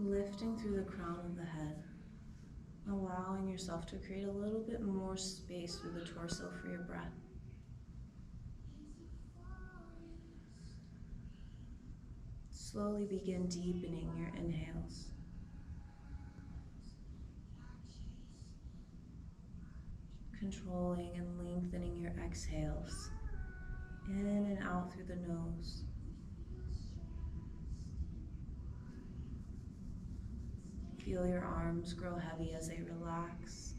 lifting through the crown of the head, allowing yourself to create a little bit more space through the torso for your breath. Slowly begin deepening your inhales. Controlling and lengthening your exhales, in and out through the nose. Feel your arms grow heavy as they relax.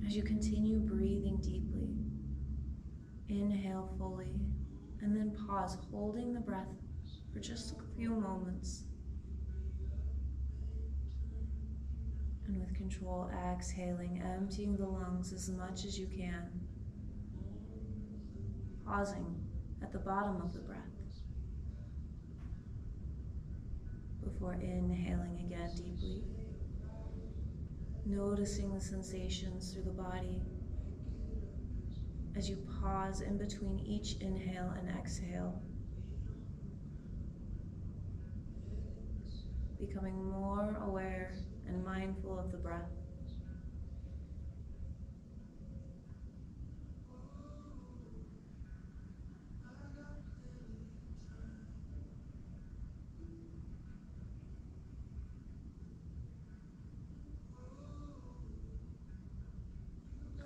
As you continue breathing deeply, inhale fully, and then pause, holding the breath for just a few moments. And with control, exhaling, emptying the lungs as much as you can. Pausing at the bottom of the breath before inhaling again deeply. Noticing the sensations through the body as you pause in between each inhale and exhale. Becoming more aware and mindful of the breath.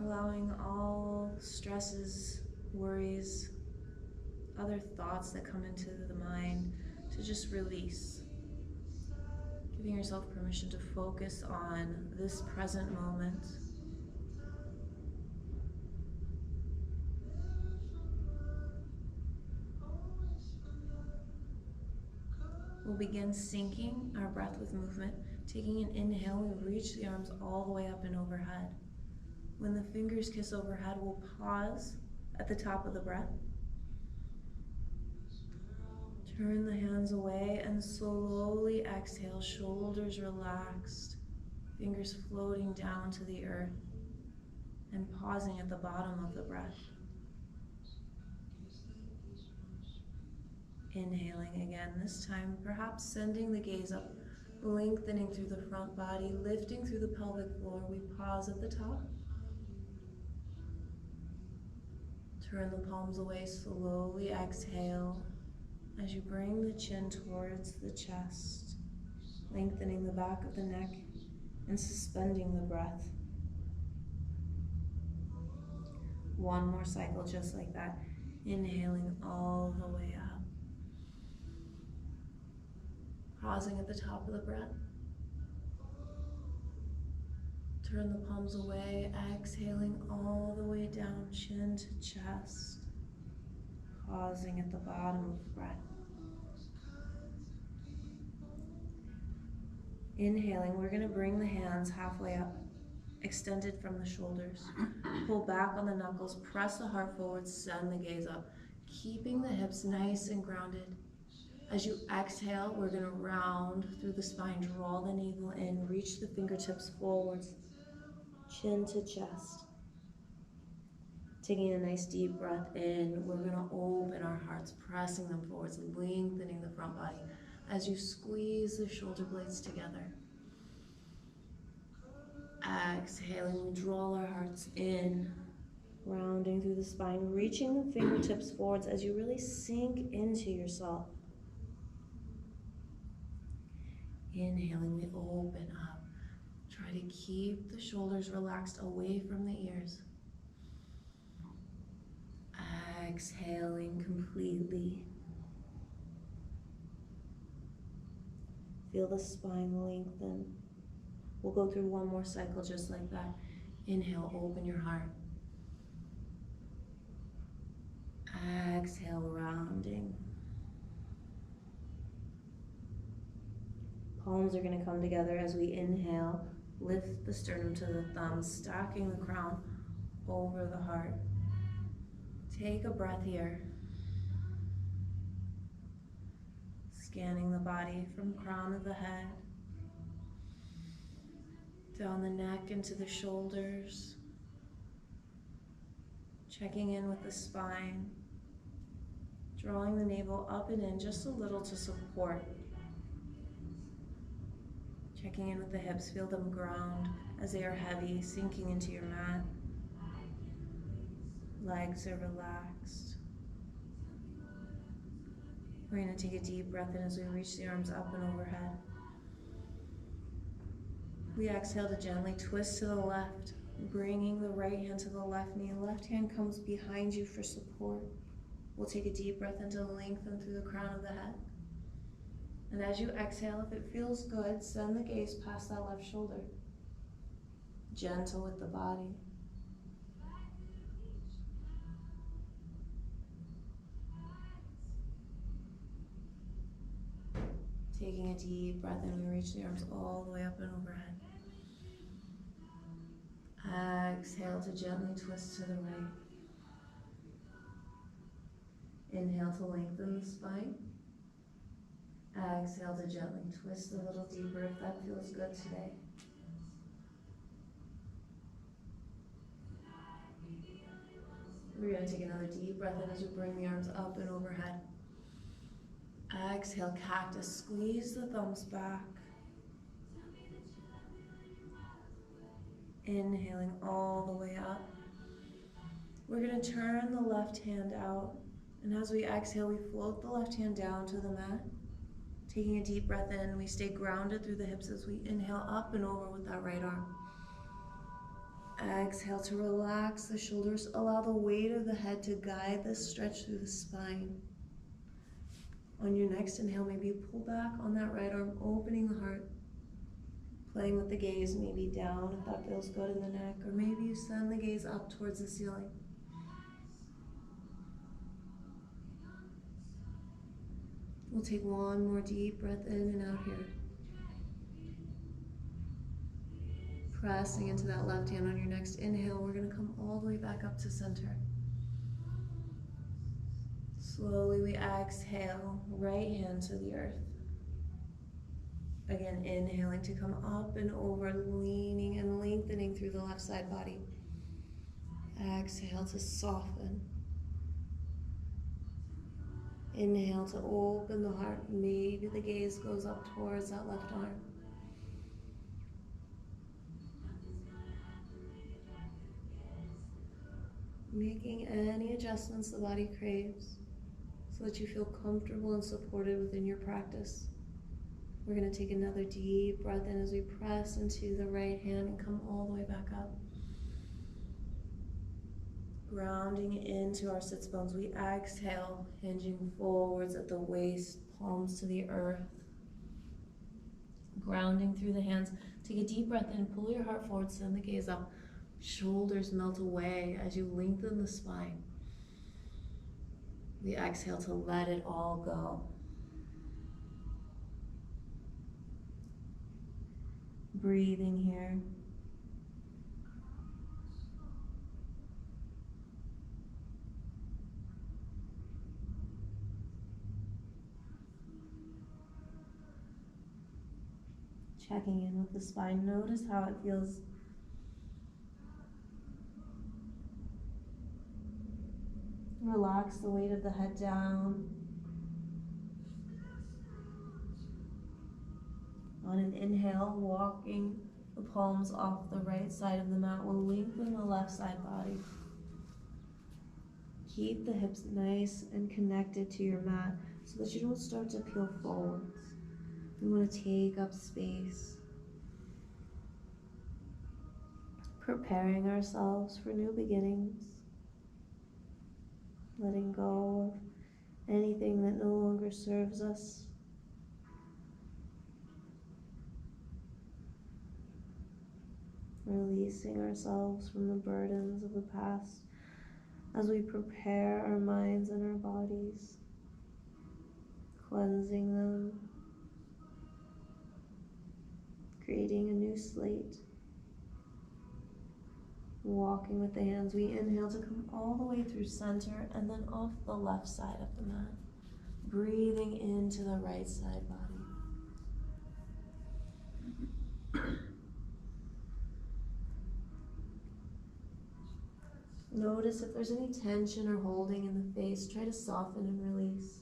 Allowing all stresses, worries, other thoughts that come into the mind to just release. Giving yourself permission to focus on this present moment. We'll begin syncing our breath with movement. Taking an inhale, we reach the arms all the way up and overhead. When the fingers kiss overhead, we'll pause at the top of the breath. Turn the hands away and slowly exhale, shoulders relaxed, fingers floating down to the earth, and pausing at the bottom of the breath. Inhaling again, this time perhaps sending the gaze up, lengthening through the front body, lifting through the pelvic floor. We pause at the top. Turn the palms away, slowly exhale as you bring the chin towards the chest, lengthening the back of the neck and suspending the breath. One more cycle just like that, inhaling all the way up. Pausing at the top of the breath. Turn the palms away, exhaling all the way down, chin to chest. Pausing at the bottom of the breath. Inhaling, we're going to bring the hands halfway up, extended from the shoulders. Pull back on the knuckles, press the heart forward, send the gaze up. Keeping the hips nice and grounded. As you exhale, we're going to round through the spine, draw the navel in, reach the fingertips forwards, chin to chest. Taking a nice deep breath in, we're going to open our hearts, pressing them forwards, lengthening the front body as you squeeze the shoulder blades together. Exhaling, we draw our hearts in, rounding through the spine, reaching the fingertips forwards as you really sink into yourself. Inhaling, we open up. Try to keep the shoulders relaxed away from the ears. Exhaling completely. Feel the spine lengthen. We'll go through one more cycle just like that. Inhale, open your heart. Exhale, rounding. Palms are going to come together as we inhale. Lift the sternum to the thumbs, stacking the crown over the heart. Take a breath here. Scanning the body from crown of the head, down the neck into the shoulders, Checking in with the spine, drawing the navel up and in just a little to support. Checking in with the hips, feel them ground as they are heavy, sinking into your mat. Legs are relaxed. We're going to take a deep breath in as we reach the arms up and overhead. We exhale to gently twist to the left, bringing the right hand to the left knee. Left hand comes behind you for support. We'll take a deep breath in to lengthen through the crown of the head. And as you exhale, if it feels good, send the gaze past that left shoulder. Gentle with the body. Taking a deep breath in, we reach the arms all the way up and overhead. Exhale to gently twist to the right. Inhale to lengthen the spine. Exhale to gently twist a little deeper if that feels good today. We're going to take another deep breath in as we bring the arms up and overhead. Exhale, cactus. Squeeze the thumbs back. Inhaling all the way up. We're going to turn the left hand out. And as we exhale, we float the left hand down to the mat. Taking a deep breath in, we stay grounded through the hips as we inhale up and over with that right arm. Exhale to relax the shoulders. Allow the weight of the head to guide this stretch through the spine. On your next inhale, maybe pull back on that right arm, opening the heart. Playing with the gaze, maybe down if that feels good in the neck, or maybe you send the gaze up towards the ceiling. We'll take one more deep breath in and out here. Pressing into that left hand on your next inhale, we're going to come all the way back up to center. Slowly we exhale, right hand to the earth. Again, inhaling to come up and over, leaning and lengthening through the left side body. Exhale to soften. Inhale to open the heart. Maybe the gaze goes up towards that left arm. Making any adjustments the body craves so that you feel comfortable and supported within your practice. We're going to take another deep breath in as we press into the right hand and come all the way back up. Grounding into our sits bones, we exhale, hinging forwards at the waist, palms to the earth. Grounding through the hands. Take a deep breath in, pull your heart forward, send the gaze up. Shoulders melt away as you lengthen the spine. We exhale to let it all go. Breathing here. Checking in with the spine. Notice how it feels. Relax the weight of the head down. On an inhale, walking the palms off the right side of the mat will lengthen the left side body. Keep the hips nice and connected to your mat so that you don't start to peel forwards. We want to take up space. Preparing ourselves for new beginnings. Letting go of anything that no longer serves us. Releasing ourselves from the burdens of the past as we prepare our minds and our bodies. Cleansing them. Creating a new slate. Walking with the hands, we inhale to come all the way through center and then off the left side of the mat. Breathing into the right side body. Notice if there's any tension or holding in the face. Try to soften and release.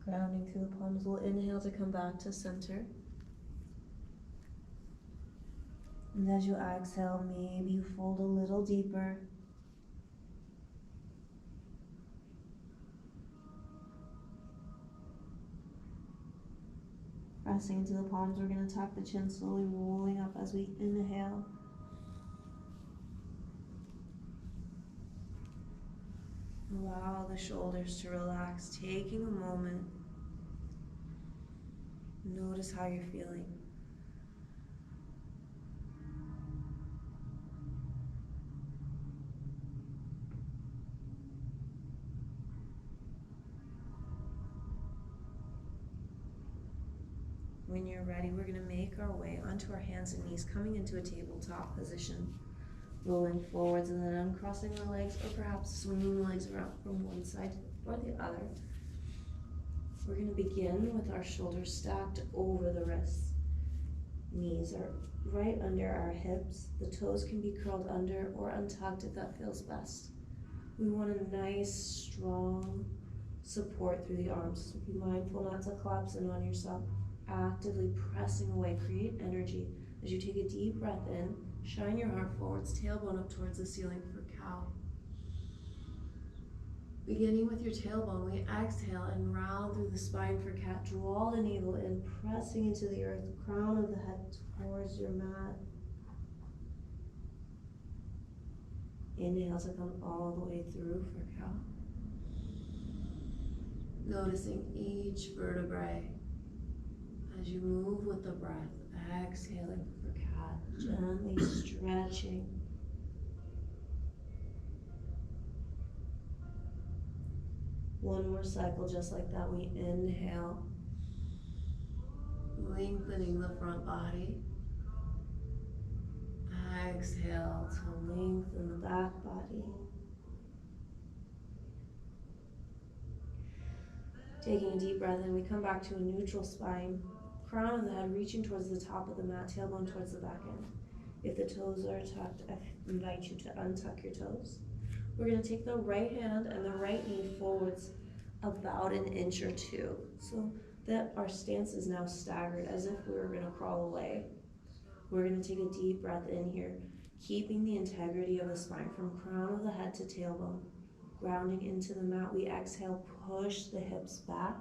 Grounding through the palms. We'll inhale to come back to center. And as you exhale, maybe you fold a little deeper. Pressing into the palms, we're going to tuck the chin, slowly rolling up as we inhale. Allow the shoulders to relax, taking a moment. Notice how you're feeling. When you're ready, we're going to make our way onto our hands and knees, coming into a tabletop position. Rolling forwards and then uncrossing the legs, or perhaps swinging the legs around from one side or the other. We're going to begin with our shoulders stacked over the wrists. Knees are right under our hips. The toes can be curled under or untucked if that feels best. We want a nice, strong support through the arms. So be mindful not to collapse in on yourself. Actively pressing away, create energy. As you take a deep breath in, shine your heart forwards, tailbone up towards the ceiling for cow. Beginning with your tailbone, we exhale and round through the spine for cat. Draw the navel in, pressing into the earth, crown of the head towards your mat. Inhale to come all the way through for cow. Noticing each vertebrae as you move with the breath. Exhaling for cat, gently stretching. One more cycle just like that. We inhale, lengthening the front body. Exhale to lengthen the back body. Taking a deep breath in, we come back to a neutral spine. Crown of the head reaching towards the top of the mat, tailbone towards the back end. If the toes are tucked, I invite you to untuck your toes. We're going to take the right hand and the right knee forwards about an inch or two, so that our stance is now staggered as if we were going to crawl away. We're going to take a deep breath in here, keeping the integrity of the spine from crown of the head to tailbone. Grounding into the mat, we exhale, push the hips back.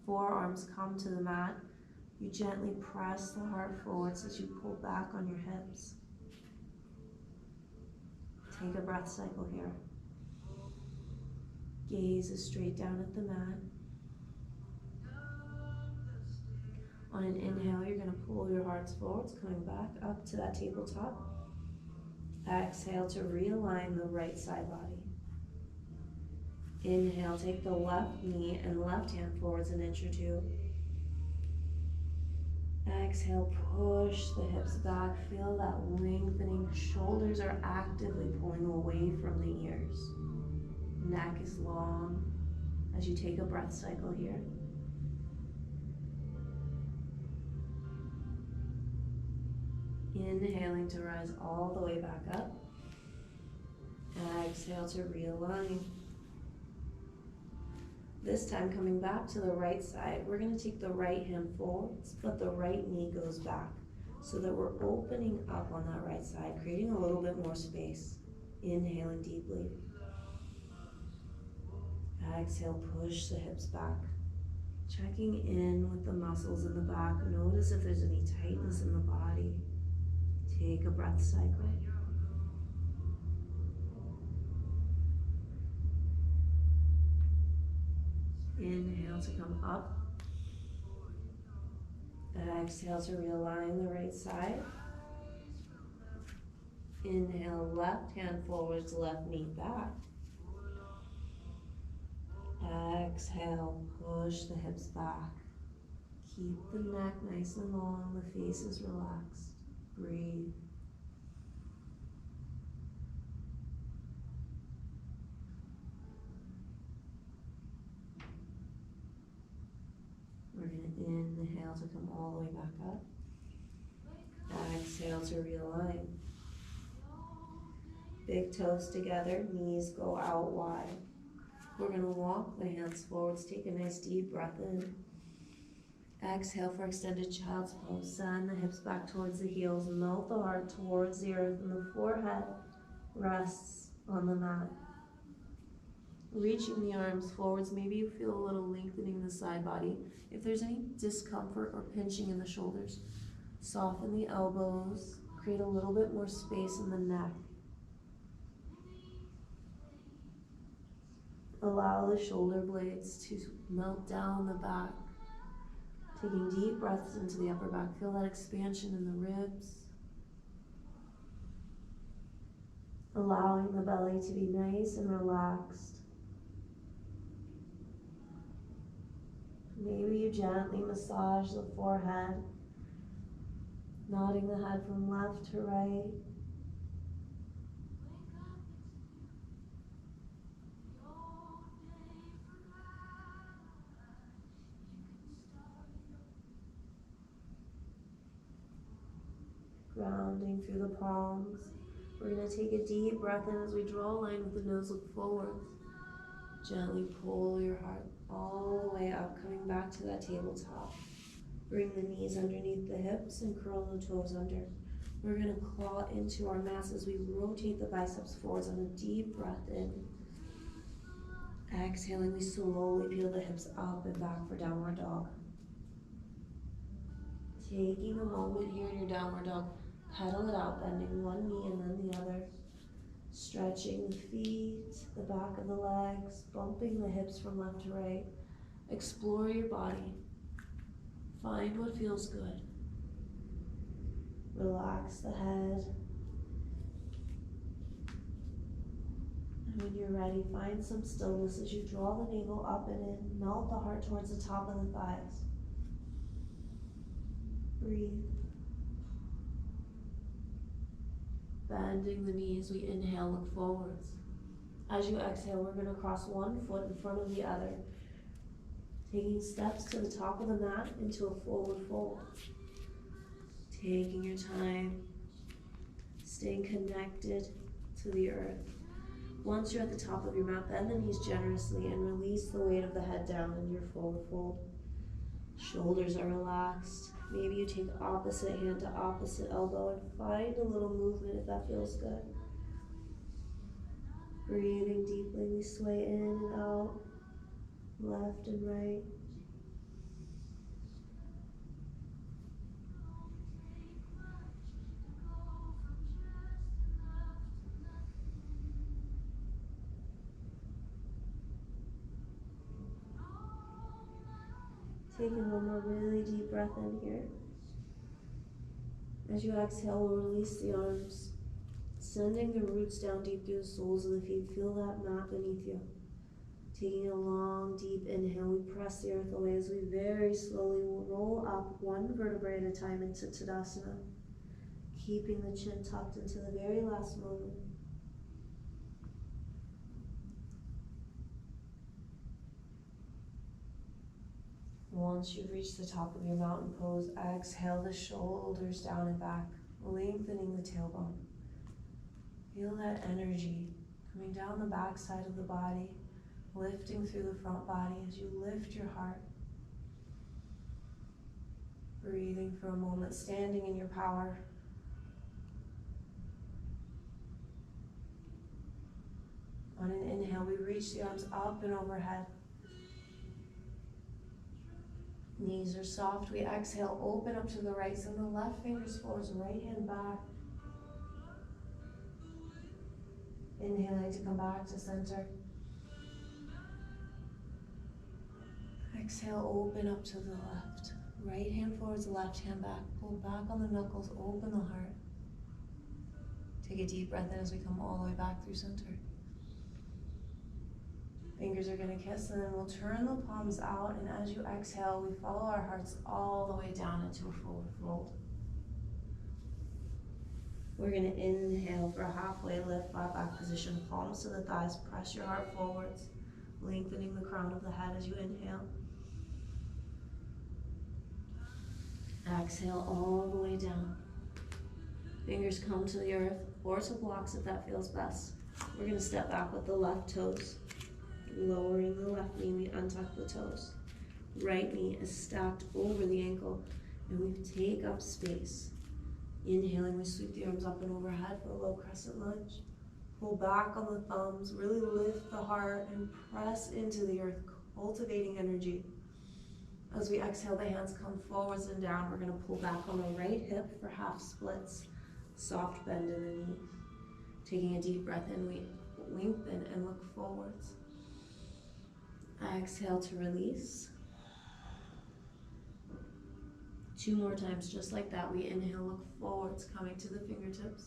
Forearms come to the mat. You gently press the heart forwards as you pull back on your hips. Take a breath cycle here. Gaze is straight down at the mat. On an inhale, you're going to pull your hearts forwards, coming back up to that tabletop. Exhale to realign the right side body. Inhale, take the left knee and left hand forwards an inch or two. Exhale, push the hips back. Feel that lengthening. Shoulders are actively pulling away from the ears. Neck is long as you take a breath cycle here. Inhaling to rise all the way back up. Exhale to realign. This time coming back to the right side, we're going to take the right hand forwards, but the right knee goes back so that we're opening up on that right side, creating a little bit more space. Inhaling deeply. Exhale, push the hips back. Checking in with the muscles in the back. Notice if there's any tightness in the body. Take a breath cycle. Inhale to come up. Exhale to realign the right side. Inhale, left hand forwards, left knee back. Exhale, push the hips back. Keep the neck nice and long, the face is relaxed. Breathe. We're going to inhale to come all the way back up. Exhale to realign. Big toes together, knees go out wide. We're going to walk the hands forwards. Take a nice deep breath in. Exhale for extended child's pose. Send the hips back towards the heels. Melt the heart towards the earth, and the forehead rests on the mat. Reaching the arms forwards. Maybe you feel a little lengthening in the side body. If there's any discomfort or pinching in the shoulders, soften the elbows. Create a little bit more space in the neck. Allow the shoulder blades to melt down the back. Taking deep breaths into the upper back. Feel that expansion in the ribs. Allowing the belly to be nice and relaxed. Maybe you gently massage the forehead, nodding the head from left to right. Grounding through the palms. We're going to take a deep breath in as we draw a line with the nose, look forward. Gently pull your heart all the way up, coming back to that tabletop. Bring the knees underneath the hips and curl the toes under. We're going to claw into our mats as we rotate the biceps forwards on a deep breath in. Exhaling, we slowly peel the hips up and back for downward dog. Taking a moment here in your downward dog, pedal it out, bending one knee and then the other. Stretching the feet, the back of the legs, bumping the hips from left to right. Explore your body. Find what feels good. Relax the head. And when you're ready, find some stillness as you draw the navel up and in. Melt the heart towards the top of the thighs. Breathe. Bending the knees, we inhale, look forwards. As you exhale, we're going to cross one foot in front of the other. Taking steps to the top of the mat into a forward fold. Taking your time, staying connected to the earth. Once you're at the top of your mat, bend the knees generously and release the weight of the head down in your forward fold. Shoulders are relaxed. Maybe you take opposite hand to opposite elbow and find a little movement if that feels good. Breathing deeply, we sway in and out, left and right. Taking one more really deep breath in here. As you exhale, we'll release the arms, sending the roots down deep through the soles of the feet. Feel that mat beneath you. Taking a long, deep inhale, we press the earth away as we very slowly will roll up one vertebrae at a time into Tadasana, keeping the chin tucked into the very last moment. Once you've reached the top of your mountain pose, exhale the shoulders down and back, lengthening the tailbone. Feel that energy coming down the back side of the body, lifting through the front body as you lift your heart. Breathing for a moment, standing in your power. On an inhale, we reach the arms up and overhead. Knees are soft. We exhale, open up to the right. Send the left fingers forwards, right hand back. Inhaling to come back to center. Exhale, open up to the left. Right hand forwards, left hand back. Pull back on the knuckles, open the heart. Take a deep breath in as we come all the way back through center. Fingers are gonna kiss, and then we'll turn the palms out, and as you exhale, we follow our hearts all the way down into a forward fold. We're gonna inhale for a halfway lift, flat back position, palms to the thighs, press your heart forwards, lengthening the crown of the head as you inhale. Exhale all the way down. Fingers come to the earth or to blocks if that feels best. We're gonna step back with the left toes. Lowering the left knee, we untuck the toes. Right knee is stacked over the ankle, and we take up space. Inhaling, we sweep the arms up and overhead for a low crescent lunge. Pull back on the thumbs, really lift the heart and press into the earth, cultivating energy. As we exhale, the hands come forwards and down. We're gonna pull back on the right hip for half splits. Soft bend in the knee. Taking a deep breath in, we lengthen and look forwards. Exhale to release. 2 more times, just like that. We inhale, look forwards, coming to the fingertips.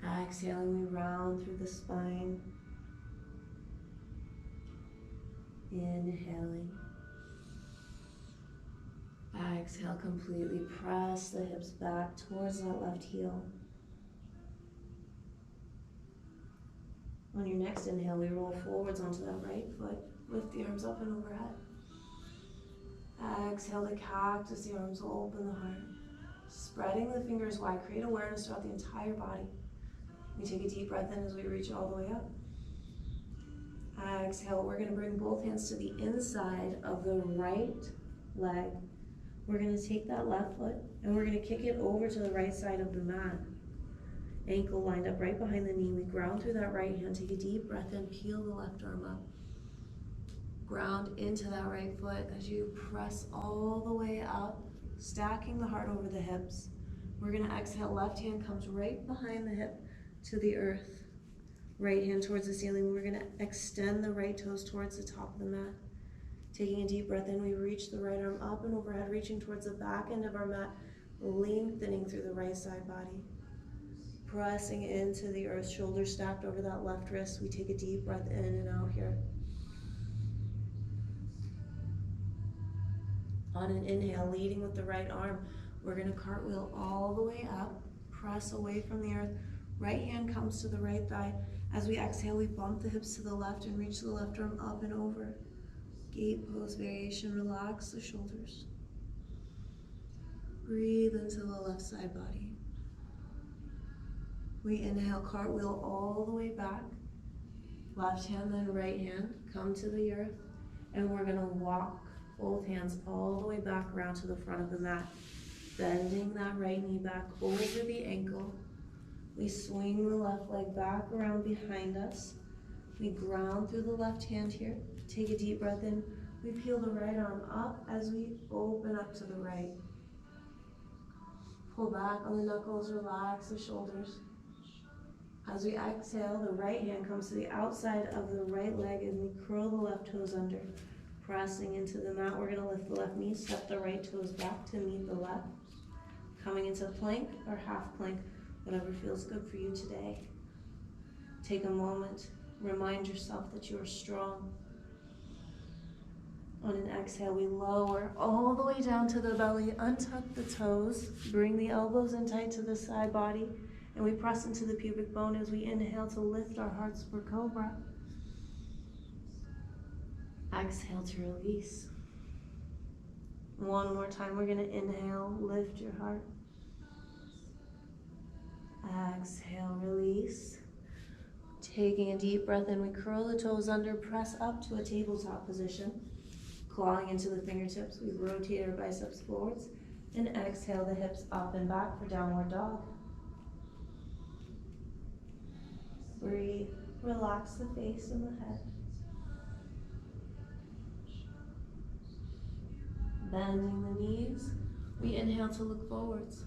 Exhaling, we round through the spine. Inhaling. Exhale, completely press the hips back towards that left heel. On your next inhale, we roll forwards onto that right foot. Lift the arms up and overhead. Exhale to cactus, the arms will open the heart. Spreading the fingers wide, create awareness throughout the entire body. We take a deep breath in as we reach all the way up. Exhale, we're gonna bring both hands to the inside of the right leg. We're gonna take that left foot and we're gonna kick it over to the right side of the mat. Ankle lined up right behind the knee. We ground through that right hand. Take a deep breath in, peel the left arm up. Ground into that right foot as you press all the way up, stacking the heart over the hips. We're gonna exhale, left hand comes right behind the hip to the earth. Right hand towards the ceiling. We're gonna extend the right toes towards the top of the mat. Taking a deep breath in, we reach the right arm up and overhead, reaching towards the back end of our mat, lengthening through the right side body. Pressing into the earth, shoulders stacked over that left wrist. We take a deep breath in and out here. On an inhale, leading with the right arm, we're gonna cartwheel all the way up, press away from the earth. Right hand comes to the right thigh. As we exhale, we bump the hips to the left and reach the left arm up and over. Gate pose variation, relax the shoulders. Breathe into the left side body. We inhale, cartwheel all the way back. Left hand, then right hand, come to the earth. And we're gonna walk both hands all the way back around to the front of the mat. Bending that right knee back over the ankle. We swing the left leg back around behind us. We ground through the left hand here. Take a deep breath in. We peel the right arm up as we open up to the right. Pull back on the knuckles, relax the shoulders. As we exhale, the right hand comes to the outside of the right leg and we curl the left toes under. Pressing into the mat, we're gonna lift the left knee, step the right toes back to meet the left. Coming into plank or half plank, whatever feels good for you today. Take a moment, remind yourself that you are strong. On an exhale, we lower all the way down to the belly, untuck the toes, bring the elbows in tight to the side body, and we press into the pubic bone as we inhale to lift our hearts for cobra. Exhale to release. One more time, we're gonna inhale, lift your heart. Exhale, release. Taking a deep breath in, we curl the toes under, press up to a tabletop position. Clawing into the fingertips, we rotate our biceps forwards, and exhale the hips up and back for downward dog. Breathe, relax the face and the head. Bending the knees, we inhale to look forwards.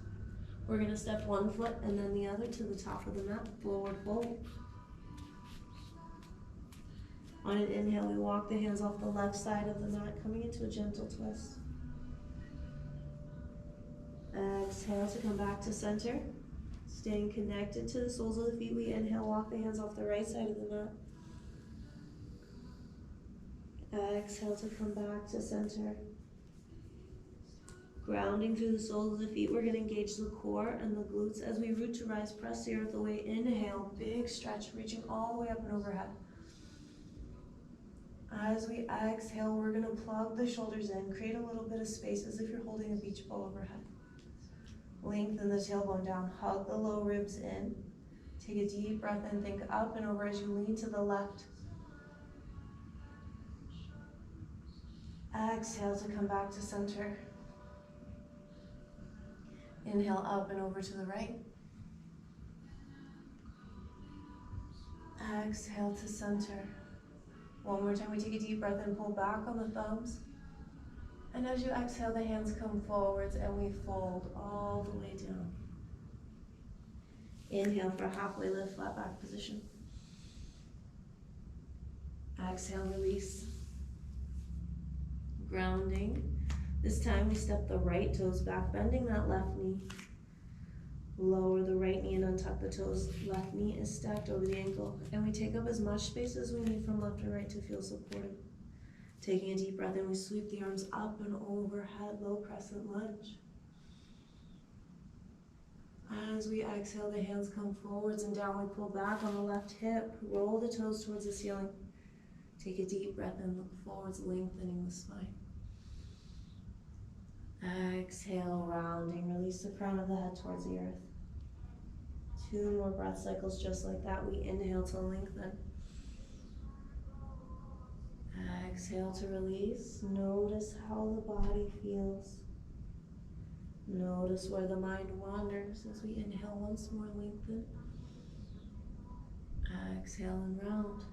We're gonna step one foot and then the other to the top of the mat, forward fold. On an inhale, we walk the hands off the left side of the mat, coming into a gentle twist. Exhale to come back to center. Staying connected to the soles of the feet, we inhale, walk the hands off the right side of the mat. Exhale to come back to center. Grounding through the soles of the feet, we're going to engage the core and the glutes as we root to rise, press the earth away. Inhale, big stretch, reaching all the way up and overhead. As we exhale, we're going to plug the shoulders in, create a little bit of space as if you're holding a beach ball overhead. Lengthen the tailbone down, hug the low ribs in. Take a deep breath in, think up and over as you lean to the left. Exhale to come back to center. Inhale up and over to the right. Exhale to center. One more time, we take a deep breath in, pull back on the thumbs. And as you exhale, the hands come forwards and we fold all the way down. Inhale for a halfway lift, flat back position. Exhale, release. Grounding. This time we step the right toes back, bending that left knee. Lower the right knee and untuck the toes. Left knee is stacked over the ankle. And we take up as much space as we need from left and right to feel supported. Taking a deep breath in, we sweep the arms up and overhead, low crescent lunge. As we exhale, the hands come forwards and down. We pull back on the left hip, roll the toes towards the ceiling. Take a deep breath in, look forwards, lengthening the spine. Exhale, rounding, release the crown of the head towards the earth. 2 more breath cycles just like that. We inhale to lengthen. Exhale to release. Notice how the body feels. Notice where the mind wanders as we inhale once more, lengthen. Exhale and round.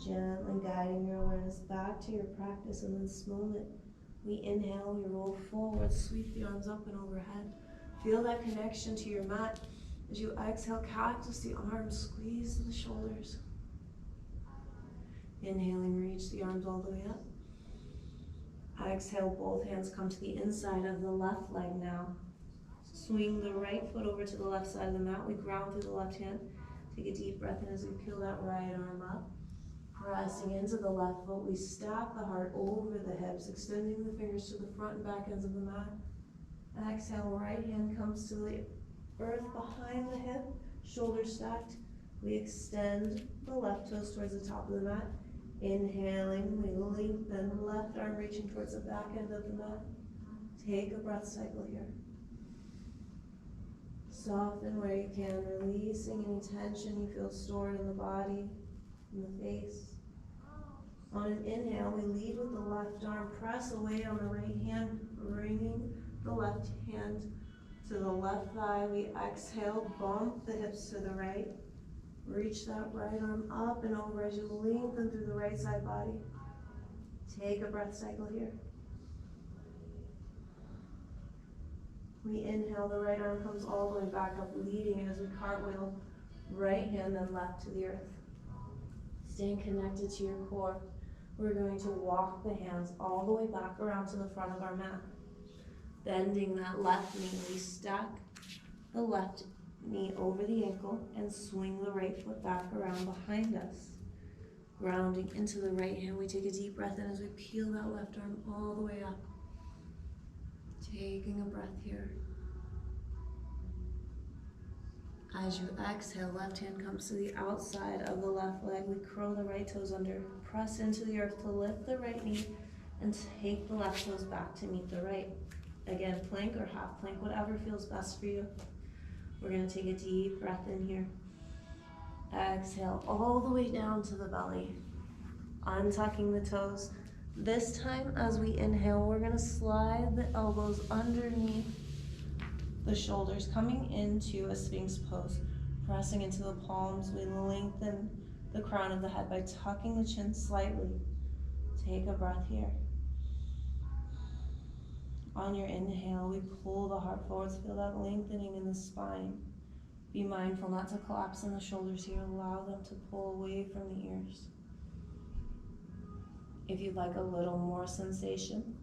Gently guiding your awareness back to your practice in this moment. We inhale, we roll forward, sweep the arms up and overhead. Feel that connection to your mat. As you exhale, cactus the arms, squeeze the shoulders. Inhaling, reach the arms all the way up. Exhale, both hands come to the inside of the left leg now. Swing the right foot over to the left side of the mat. We ground through the left hand. Take a deep breath in as we peel that right arm up. Pressing into the left foot, we stack the heart over the hips, extending the fingers to the front and back ends of the mat. Exhale, right hand comes to the earth behind the hip, shoulders stacked. We extend the left toes towards the top of the mat. Inhaling, we lengthen, left arm reaching towards the back end of the mat. Take a breath cycle here. Soften where you can, releasing any tension you feel stored in the body, in the face. On an inhale, we lead with the left arm, press away on the right hand, bringing the left hand to the left thigh. We exhale, bump the hips to the right. Reach that right arm up and over as you lengthen through the right side body. Take a breath cycle here. We inhale, the right arm comes all the way back up, leading as we cartwheel right hand then left to the earth. Staying connected to your core, we're going to walk the hands all the way back around to the front of our mat. Bending that left knee, we stack the left knee over the ankle and swing the right foot back around behind us. Grounding into the right hand, we take a deep breath in as we peel that left arm all the way up. Taking a breath here. As you exhale, left hand comes to the outside of the left leg. We curl the right toes under, press into the earth to lift the right knee, and take the left toes back to meet the right. Again, plank or half plank, whatever feels best for you. We're going to take a deep breath in here. Exhale all the way down to the belly, untucking the toes. This time, as we inhale, we're going to slide the elbows underneath the shoulders, coming into a Sphinx pose. Pressing into the palms, we lengthen the crown of the head by tucking the chin slightly. Take a breath here. On your inhale, we pull the heart forwards, feel that lengthening in the spine. Be mindful not to collapse in the shoulders here. Allow them to pull away from the ears. If you'd like a little more sensation,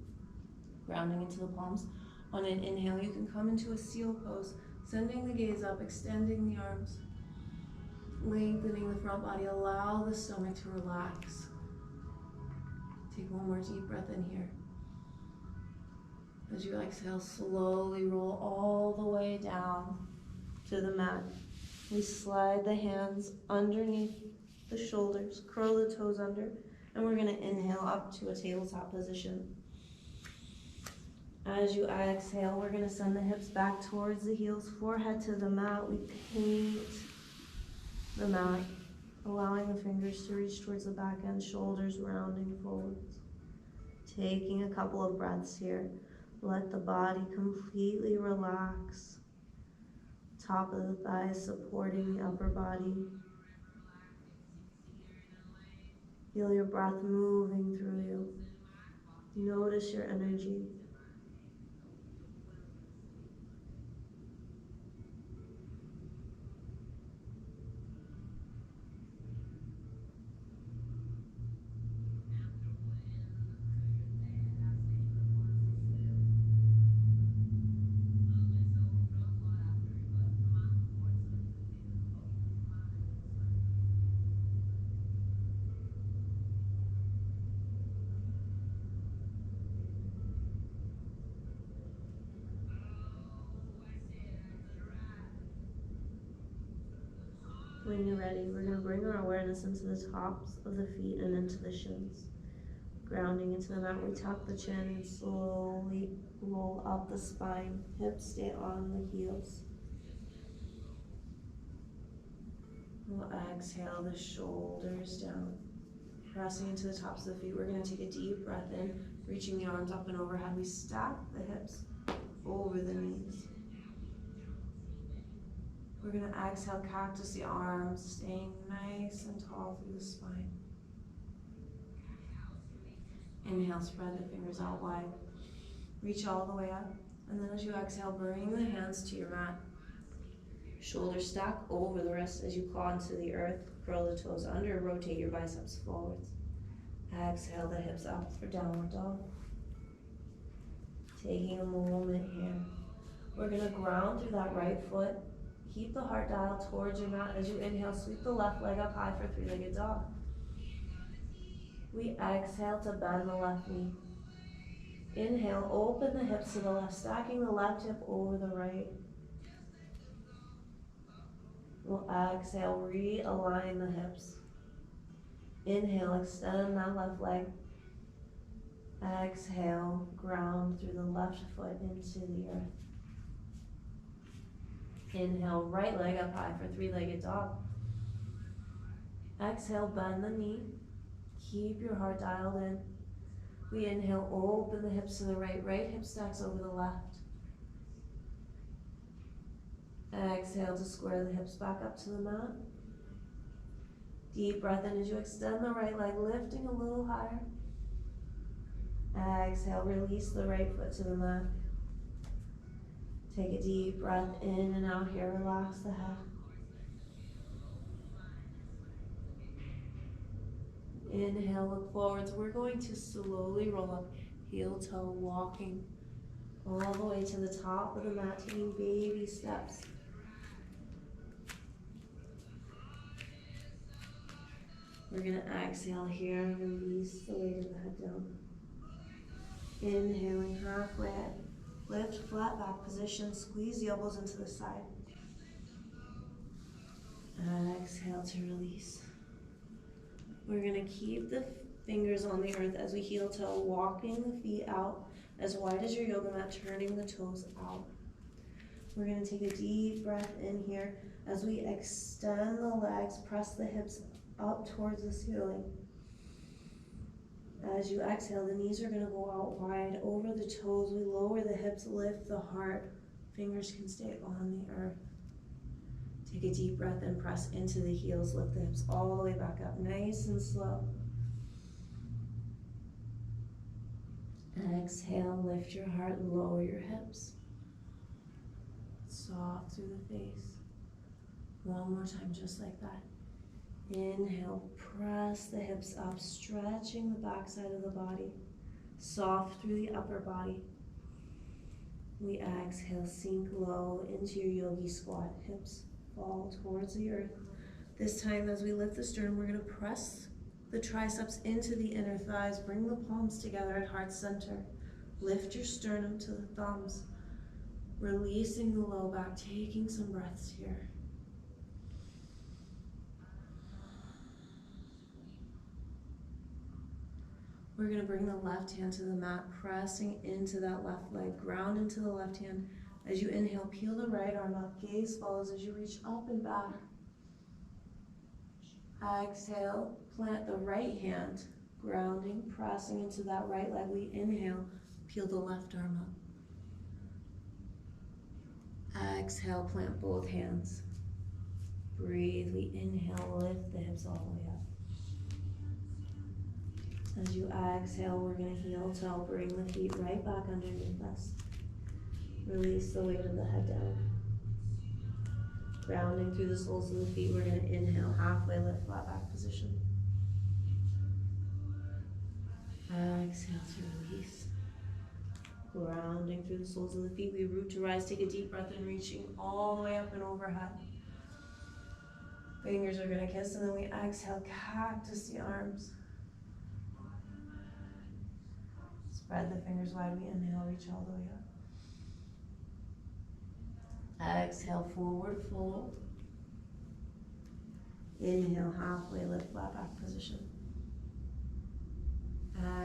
grounding into the palms. On an inhale, you can come into a seal pose, sending the gaze up, extending the arms, lengthening the front body. Allow the stomach to relax. Take one more deep breath in here. As you exhale, slowly roll all the way down to the mat. We slide the hands underneath the shoulders, curl the toes under, and we're going to inhale up to a tabletop position. As you exhale, we're going to send the hips back towards the heels, forehead to the mat. We paint the mat, allowing the fingers to reach towards the back end, shoulders rounding forwards. Taking a couple of breaths here. Let the body completely relax. Top of the thighs supporting the upper body. Feel your breath moving through you. Notice your energy. When you're ready, we're going to bring our awareness into the tops of the feet and into the shins. Grounding into the mat, we tuck the chin and slowly roll up the spine. Hips stay on the heels. We'll exhale the shoulders down. Pressing into the tops of the feet, we're going to take a deep breath in, reaching the arms up and overhead. We stack the hips over the knees. We're going to exhale, cactus the arms, staying nice and tall through the spine. Inhale, spread the fingers out wide. Reach all the way up. And then as you exhale, bring the hands to your mat. Shoulders stack over the wrists as you claw into the earth. Curl the toes under, rotate your biceps forwards. Exhale the hips up for downward dog. Taking a moment here. We're going to ground through that right foot. Keep the heart dial towards your mat. As you inhale, sweep the left leg up high for three-legged dog. We exhale to bend the left knee. Inhale, open the hips to the left, stacking the left hip over the right. We'll exhale, realign the hips. Inhale, extend that left leg. Exhale, ground through the left foot into the earth. Inhale, right leg up high for three-legged dog. Exhale, bend the knee. Keep your heart dialed in. We inhale, open the hips to the right. Right hip stacks over the left. Exhale to square the hips back up to the mat. Deep breath in as you extend the right leg, lifting a little higher. Exhale, release the right foot to the mat. Take a deep breath in and out here, relax the head. Inhale, look forwards. We're going to slowly roll up, heel toe, walking all the way to the top of the mat, taking baby steps. We're going to exhale here, release the weight of the head down. Inhaling halfway, lift flat back position, squeeze the elbows into the side. Exhale to release. We're going to keep the fingers on the earth as we heel toe, walking the feet out as wide as your yoga mat, turning the toes out. We're going to take a deep breath in here as we extend the legs, press the hips up towards the ceiling. As you exhale, the knees are going to go out wide over the toes. We lower the hips, lift the heart. Fingers can stay on the earth. Take a deep breath and press into the heels. Lift the hips all the way back up, nice and slow. Exhale, lift your heart, lower your hips. Soft through the face. One more time, just like that. Inhale, press the hips up, stretching the back side of the body. Soft through the upper body. We exhale, sink low into your yogi squat. Hips fall towards the earth. This time as we lift the sternum, we're going to press the triceps into the inner thighs. Bring the palms together at heart center. Lift your sternum to the thumbs. Releasing the low back, taking some breaths here. We're going to bring the left hand to the mat, pressing into that left leg, ground into the left hand. As you inhale, peel the right arm up, gaze follows as you reach up and back. Exhale, plant the right hand, grounding, pressing into that right leg. We inhale, peel the left arm up. Exhale, plant both hands. Breathe, we inhale, lift the hips all the way up. As you exhale, we're going to heel toe, bring the feet right back underneath us. Release the weight of the head down. Grounding through the soles of the feet, we're going to inhale, halfway lift, flat back position. Exhale to release. Grounding through the soles of the feet, we root to rise. Take a deep breath in, reaching all the way up and overhead. Fingers are going to kiss, and then we exhale, cactus the arms. Spread the fingers wide, we inhale, reach all the way up. Exhale, forward fold. Inhale, halfway lift, flat back position.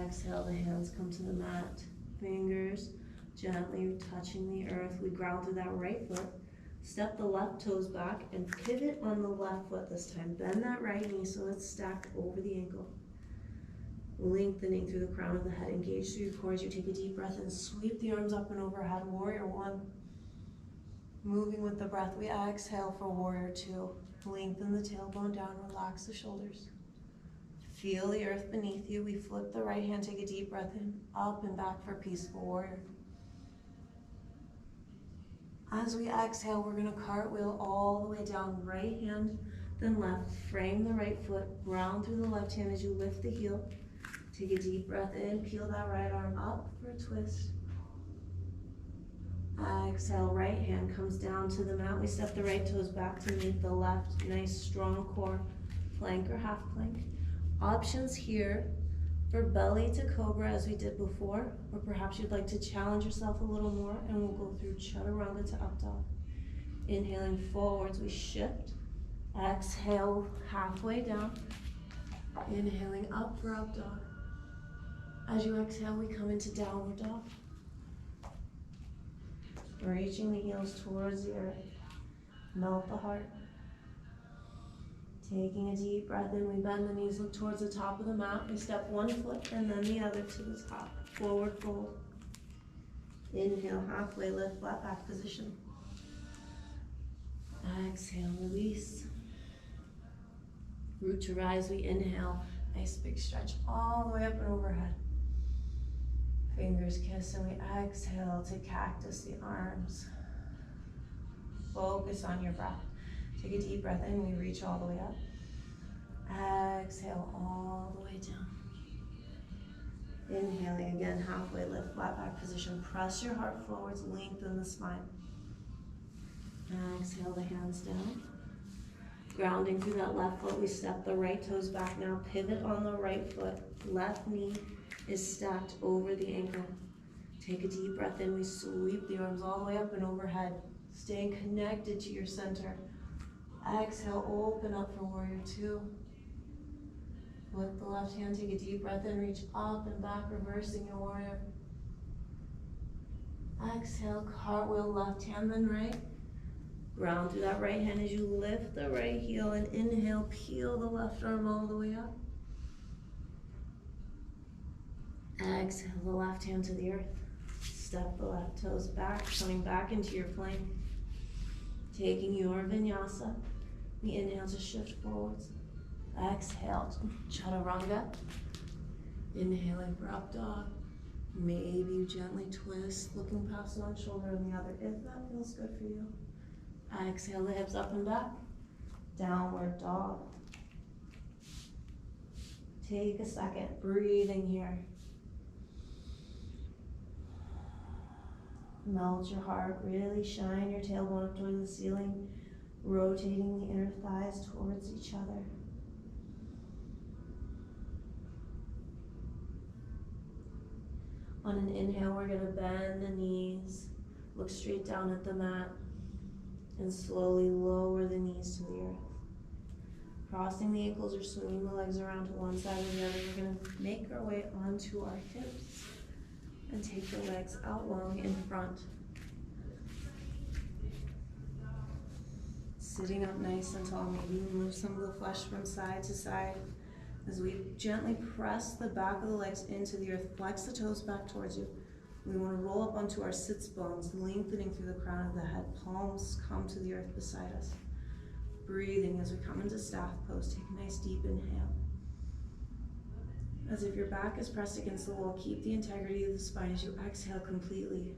Exhale, the hands come to the mat. Fingers gently touching the earth. We ground through that right foot. Step the left toes back and pivot on the left foot this time. Bend that right knee so it's stacked over the ankle. Lengthening through the crown of the head. Engage through your core as you take a deep breath and sweep the arms up and overhead. Warrior one. Moving with the breath, we exhale for warrior two. Lengthen the tailbone down, relax the shoulders. Feel the earth beneath you. We flip the right hand, take a deep breath in, up and back for peaceful warrior. As we exhale, we're going to cartwheel all the way down, right hand, then left. Frame the right foot, ground through the left hand as you lift the heel. Take a deep breath in, peel that right arm up for a twist. Exhale, right hand comes down to the mat. We step the right toes back to meet the left. Nice strong core, plank or half plank. Options here for belly to cobra as we did before, or perhaps you'd like to challenge yourself a little more, and we'll go through chaturanga to up dog. Inhaling forwards, we shift. Exhale, halfway down. Inhaling up for up dog. As you exhale, we come into downward dog. Reaching the heels towards the earth. Melt the heart. Taking a deep breath in, we bend the knees, look towards the top of the mat. We step one foot and then the other to the top. Forward fold. Inhale, halfway lift, flat back position. Exhale, release. Root to rise, we inhale. Nice big stretch all the way up and overhead. Fingers kiss, and we exhale to cactus the arms. Focus on your breath. Take a deep breath in, we reach all the way up. Exhale all the way down. Inhaling again, halfway lift, flat back position. Press your heart forwards, lengthen the spine. Exhale the hands down. Grounding through that left foot, we step the right toes back now. Pivot on the right foot. Left knee is stacked over the ankle. Take a deep breath in, we sweep the arms all the way up and overhead. Staying connected to your center. Exhale, open up for warrior two. Lift the left hand, take a deep breath in, reach up and back, reversing your warrior. Exhale, cartwheel left hand, then right. Ground through that right hand as you lift the right heel, and inhale, peel the left arm all the way up. Exhale the left hand to the earth. Step the left toes back, coming back into your plank. Taking your vinyasa. We inhale to shift forwards. Exhale, chaturanga. Inhaling for up dog. Maybe you gently twist, looking past one shoulder and the other, if that feels good for you. Exhale the hips up and back. Downward dog. Take a second, breathing here. Melt your heart, really shine your tailbone up towards the ceiling, rotating the inner thighs towards each other. On an inhale, we're gonna bend the knees, look straight down at the mat, and slowly lower the knees to the earth. Crossing the ankles or swinging the legs around to one side or the other, we're gonna make our way onto our hips and take the legs out long in front. Sitting up nice and tall, maybe move some of the flesh from side to side. As we gently press the back of the legs into the earth, flex the toes back towards you. We want to roll up onto our sits bones, lengthening through the crown of the head. Palms come to the earth beside us. Breathing as we come into staff pose. Take a nice deep inhale. As if your back is pressed against the wall, keep the integrity of the spine as you exhale completely.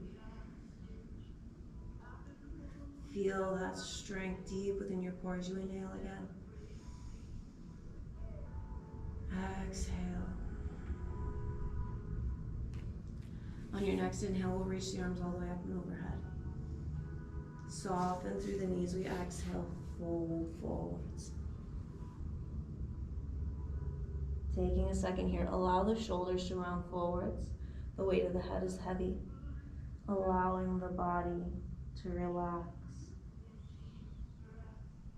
Feel that strength deep within your core as you inhale again. Exhale. On your next inhale, we'll reach the arms all the way up and overhead. Soften through the knees. We exhale, fold forwards. Taking a second here, allow the shoulders to round forwards. The weight of the head is heavy. Allowing the body to relax.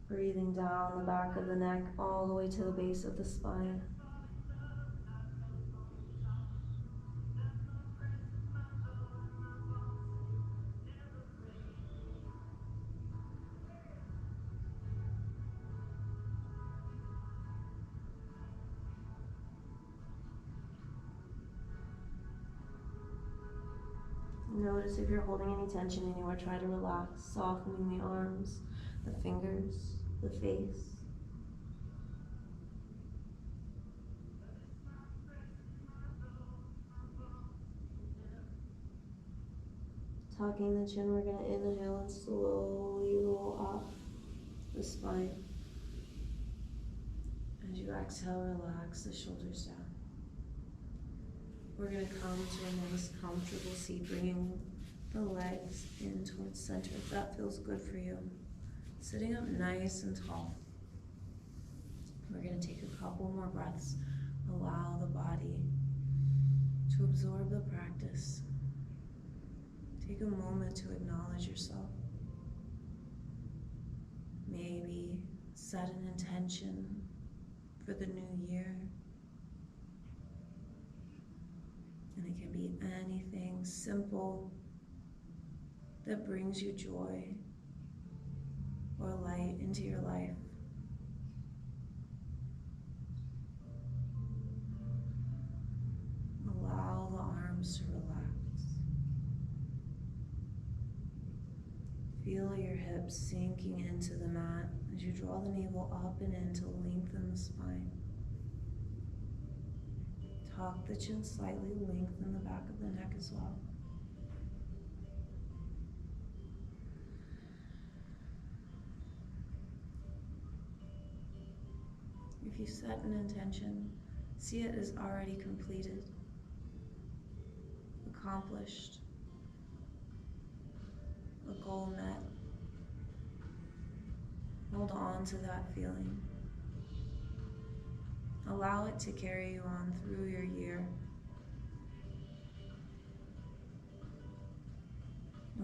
Breathing down the back of the neck all the way to the base of the spine. Notice if you're holding any tension anywhere, try to relax, softening the arms, the fingers, the face. Tucking the chin, we're going to inhale and slowly roll up the spine. As you exhale, relax the shoulders down. We're going to come to a nice comfortable seat, bringing the legs in towards center if that feels good for you. Sitting up nice and tall. We're going to take a couple more breaths. Allow the body to absorb the practice. Take a moment to acknowledge yourself. Maybe set an intention for the new year. And it can be anything simple that brings you joy or light into your life. Allow the arms to relax. Feel your hips sinking into the mat as you draw the navel up and in to lengthen the spine. Tuck the chin slightly, lengthen the back of the neck as well. If you set an intention, see it as already completed, accomplished, a goal met. Hold on to that feeling. Allow it to carry you on through your year.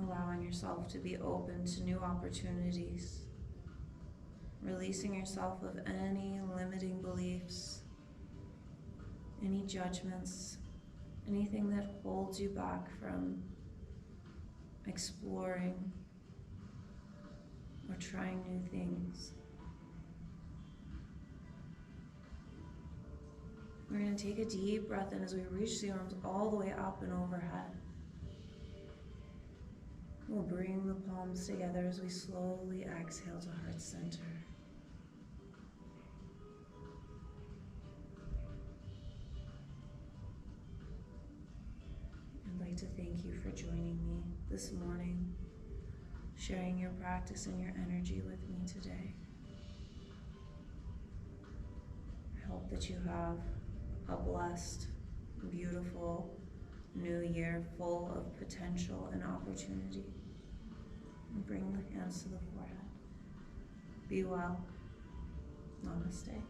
Allowing yourself to be open to new opportunities. Releasing yourself of any limiting beliefs, any judgments, anything that holds you back from exploring or trying new things. We're going to take a deep breath in as we reach the arms all the way up and overhead. We'll bring the palms together as we slowly exhale to heart center. I'd like to thank you for joining me this morning, sharing your practice and your energy with me today. I hope that you have a blessed, beautiful new year full of potential and opportunity. And bring the hands to the forehead. Be well. Namaste.